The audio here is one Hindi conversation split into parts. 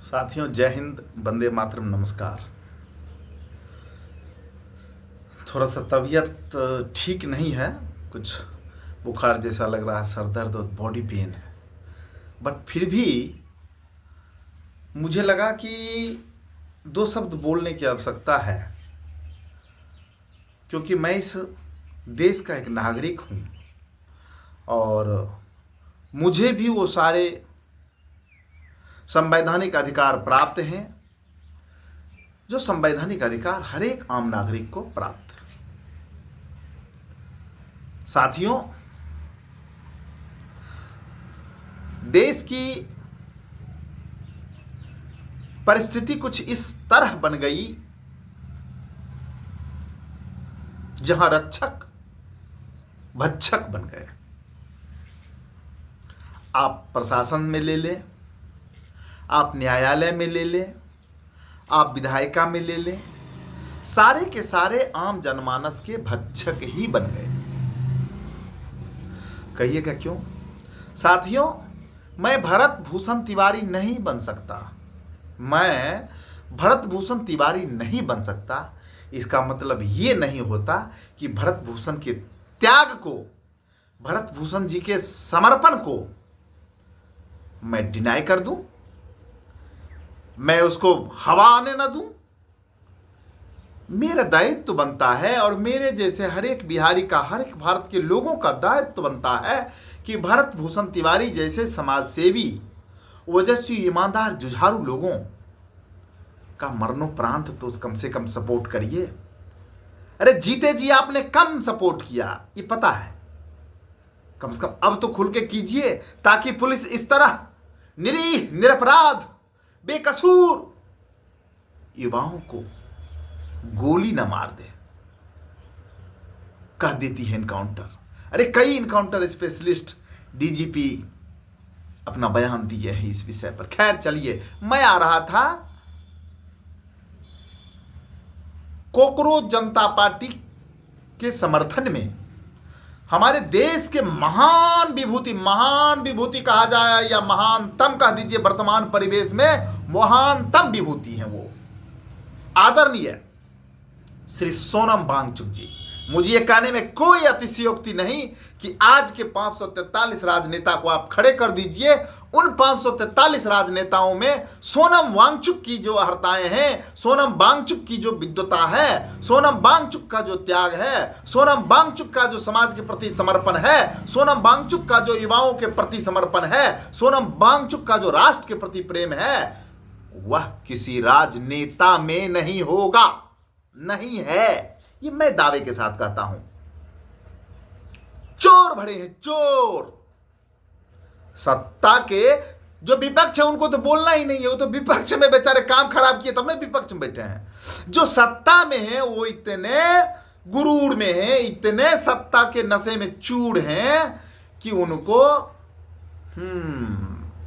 साथियों, जय हिंद, वंदे मातरम, नमस्कार। थोड़ा सा तबीयत ठीक नहीं है, कुछ बुखार जैसा लग रहा है, सर दर्द और बॉडी पेन है। बट फिर भी मुझे लगा कि दो शब्द बोलने की आवश्यकता है, क्योंकि मैं इस देश का एक नागरिक हूँ और मुझे भी वो सारे संवैधानिक अधिकार प्राप्त हैं जो संवैधानिक अधिकार हर एक आम नागरिक को प्राप्त है। साथियों, देश की परिस्थिति कुछ इस तरह बन गई जहां रक्षक भक्षक बन गए। आप प्रशासन में ले लें, आप न्यायालय में ले लें, आप विधायिका में ले लें, सारे के सारे आम जनमानस के भक्षक ही बन गए। कहिएगा क्यों? साथियों, मैं भरत भूषण तिवारी नहीं बन सकता। मैं भरत भूषण तिवारी नहीं बन सकता। इसका मतलब ये नहीं होता कि भरत भूषण के त्याग को, भरत भूषण जी के समर्पण को मैं डिनाई कर दूं, मैं उसको हवा आने ना दूं। मेरा दायित्व बनता है और मेरे जैसे हर एक बिहारी का, हर एक भारत के लोगों का दायित्व बनता है कि भरत भूषण तिवारी जैसे समाजसेवी, ओजस्वी, ईमानदार, जुझारू लोगों का मरणोपरांत तो कम से कम सपोर्ट करिए। अरे जीते जी आपने कम सपोर्ट किया, ये पता है। कम से कम अब तो खुल के कीजिए, ताकि पुलिस इस तरह निरीह, निरपराध, बेकसूर युवाओं को गोली न मार दे। कह देती है इनकाउंटर। अरे कई इनकाउंटर स्पेशलिस्ट, डीजीपी अपना बयान दिए हैं इस विषय पर। खैर चलिए, मैं आ रहा था कॉकरोच जनता पार्टी के समर्थन में। हमारे देश के महान विभूति कहा जाए या महानतम कह दीजिए, वर्तमान परिवेश में महानतम विभूति हैं वो, आदरणीय श्री सोनम वांगचुक जी। मुझे ये कहने में कोई अतिशयोक्ति नहीं कि आज के 543 राजनेता को आप खड़े कर दीजिए। उन 543 राजनेताओं में सोनम वांगचुक की जो अर्हताएं हैं, सोनम वांगचुक की जो विद्वता है, सोनम वांगचुक का जो त्याग है, सोनम वांगचुक का जो समाज के प्रति समर्पण है, सोनम वांगचुक का जो युवाओं के प्रति समर्पण है, सोनम वांगचुक का जो राष्ट्र के प्रति प्रेम है, वह किसी राजनेता में नहीं होगा, नहीं है। ये मैं दावे के साथ कहता हूं। चोर भरे हैं चोर। सत्ता के जो विपक्ष है उनको तो बोलना ही नहीं है, वो तो विपक्ष में बेचारे काम खराब किए तब विपक्ष में बैठे हैं। जो सत्ता में है वो इतने गुरूर में है, इतने सत्ता के नशे में चूड़ हैं कि उनको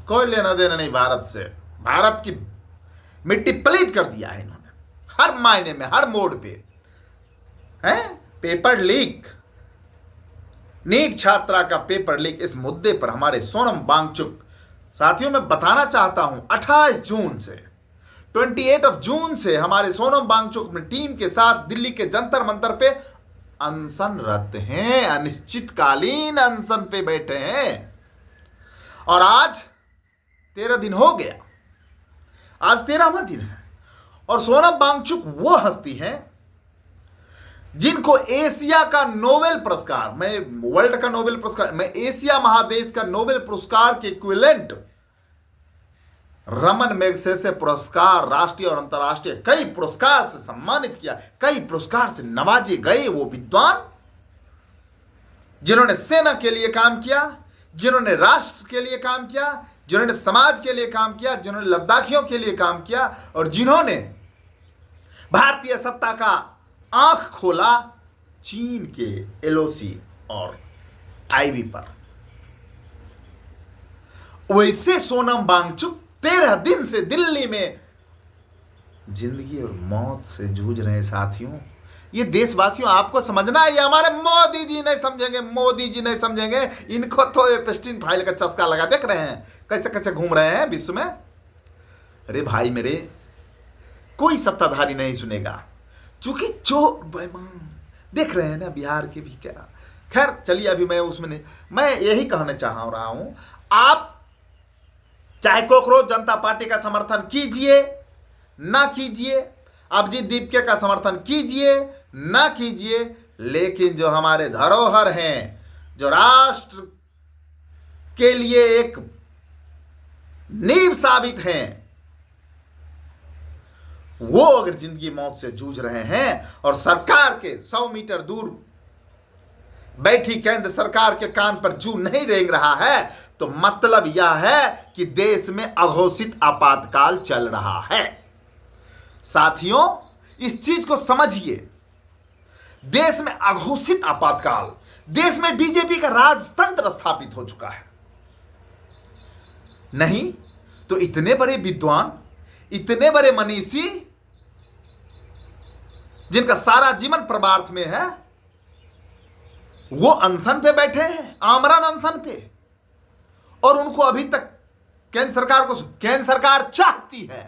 कोई लेना देना नहीं भारत से। भारत की मिट्टी पलीत कर दिया है इन्होंने, हर मायने में, हर मोड़ पे है। पेपर लीक, नीट छात्रा का पेपर लीक, इस मुद्दे पर हमारे सोनम वांगचुक, साथियों मैं बताना चाहता हूं, 28 जून से 28 जून से हमारे सोनम वांगचुक अपनी टीम के साथ दिल्ली के जंतर मंतर पे अनशनरत हैं, अनिश्चितकालीन अनशन पे बैठे हैं। और आज 13 दिन हो गया, आज 13वां दिन है। और सोनम वांगचुक वो हस्ती हैं जिनको एशिया का नोबेल पुरस्कार, मैं वर्ल्ड का नोबेल पुरस्कार, मैं एशिया महादेश का नोबेल पुरस्कार के इक्विवेलेंट रमन मैग्सेसे पुरस्कार, राष्ट्रीय और अंतर्राष्ट्रीय कई पुरस्कार से सम्मानित किया, कई पुरस्कार से नवाजे गए वो विद्वान जिन्होंने सेना के लिए काम किया, जिन्होंने राष्ट्र के लिए काम किया, जिन्होंने समाज के लिए काम किया, जिन्होंने लद्दाखियों के लिए काम किया और जिन्होंने भारतीय सत्ता का आंख खोला चीन के एलओसी और आईवी पर। वैसे सोनम वांगचुक 13 दिन से दिल्ली में जिंदगी और मौत से जूझ रहे हैं। साथियों, ये देशवासियों आपको समझना है, ये हमारे मोदी जी नहीं समझेंगे, मोदी जी नहीं समझेंगे। इनको तो एपस्टीन फाइल का चस्का लगा, देख रहे हैं कैसे कैसे घूम रहे हैं विश्व में। अरे भाई मेरे, कोई सत्ताधारी नहीं सुनेगा, क्योंकि जो बेईमान देख रहे हैं ना बिहार के भी क्या। खैर चलिए, अभी मैं उसमें नहीं, मैं यही कहना चाह रहा हूं, आप चाहे कोकरोच जनता पार्टी का समर्थन कीजिए ना कीजिए, अभिजीत दीपके का समर्थन कीजिए ना कीजिए, लेकिन जो हमारे धरोहर हैं, जो राष्ट्र के लिए एक नींव साबित हैं, वो अगर जिंदगी मौत से जूझ रहे हैं और सरकार के 100 मीटर दूर बैठी केंद्र सरकार के कान पर जू नहीं रेंग रहा है, तो मतलब यह है कि देश में अघोषित आपातकाल चल रहा है। साथियों, इस चीज को समझिए, देश में अघोषित आपातकाल, देश में बीजेपी का राजतंत्र स्थापित हो चुका है। नहीं तो इतने बड़े विद्वान, इतने बड़े मनीषी, जिनका सारा जीवन परमार्थ में है, वो अनशन पे बैठे हैं, आमरण अनशन पे, और उनको अभी तक केंद्र सरकार चाहती है,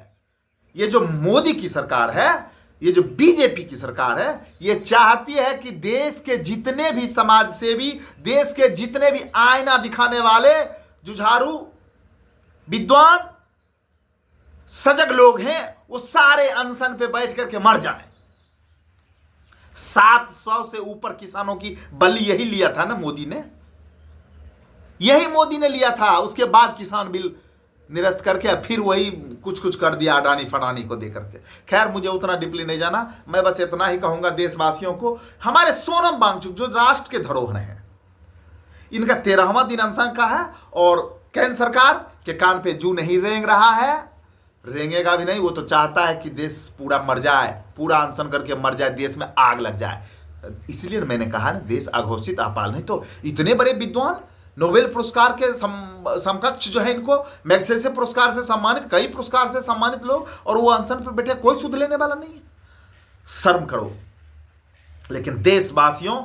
ये जो मोदी की सरकार है, ये जो बीजेपी की सरकार है, ये चाहती है कि देश के जितने भी समाजसेवी, देश के जितने भी आईना दिखाने वाले जुझारू विद्वान सजग लोग हैं, वो सारे अनशन पे बैठ करके मर जाएं। 700 से ऊपर किसानों की बलि यही लिया था ना मोदी ने, यही मोदी ने लिया था। उसके बाद किसान बिल निरस्त करके फिर वही कुछ कुछ कर दिया अडानी फडानी को देकर के। खैर मुझे उतना डीपली नहीं जाना, मैं बस इतना ही कहूंगा देशवासियों को, हमारे सोनम वांगचुक जो राष्ट्र के धरोहर हैं, इनका 13वां दिन अनशन का है, और केंद्र सरकार के कान पे जू नहीं रेंग रहा है, रेंगेगा भी नहीं। वो तो चाहता है कि देश पूरा मर जाए, पूरा अनशन करके मर जाए, देश में आग लग जाए। इसलिए मैंने कहा ना, देश अघोषित आपाल। नहीं तो इतने बड़े विद्वान, नोबेल पुरस्कार के समकक्ष जो है, इनको मैग्सेसे पुरस्कार से सम्मानित, कई पुरस्कार से सम्मानित लोग, और वो अनशन पर बैठे, कोई सुध लेने वाला नहीं है। शर्म करो। लेकिन देशवासियों,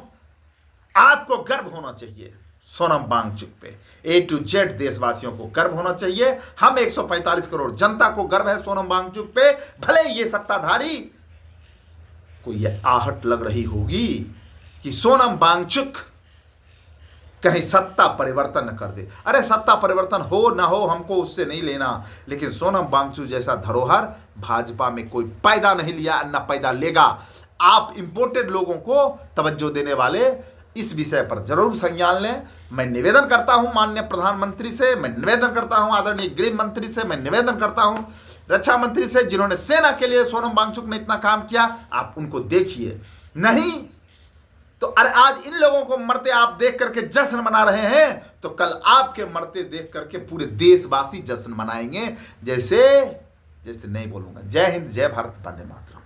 आपको गर्व होना चाहिए सोनम वांगचुक पे, A to Z देशवासियों को गर्व होना चाहिए। हम 145 करोड़ जनता को गर्व है सोनम वांगचुक पे। भले ये सत्ताधारी को ये आहट लग रही होगी कि सोनम वांगचुक कहीं सत्ता परिवर्तन न कर दे। अरे सत्ता परिवर्तन हो ना हो, हमको उससे नहीं लेना, लेकिन सोनम वांगचुक जैसा धरोहर भाजपा में कोई पैदा नहीं लिया, न पैदा लेगा। आप इंपोर्टेड लोगों को तवज्जो देने वाले इस विषय पर जरूर संज्ञान लें। मैं निवेदन करता हूं माननीय प्रधानमंत्री से, मैं निवेदन करता हूं आदरणीय गृह मंत्री से, मैं निवेदन करता हूं रक्षा मंत्री से, जिन्होंने सेना के लिए सोनम वांगचुक ने इतना काम किया, आप उनको देखिए। नहीं तो अरे आज इन लोगों को मरते आप देख करके जश्न मना रहे हैं, तो कल आपके मरते देख करके पूरे देशवासी जश्न मनाएंगे। जैसे नहीं बोलूंगा। जय हिंद, जय भारत, वंदे मातरम।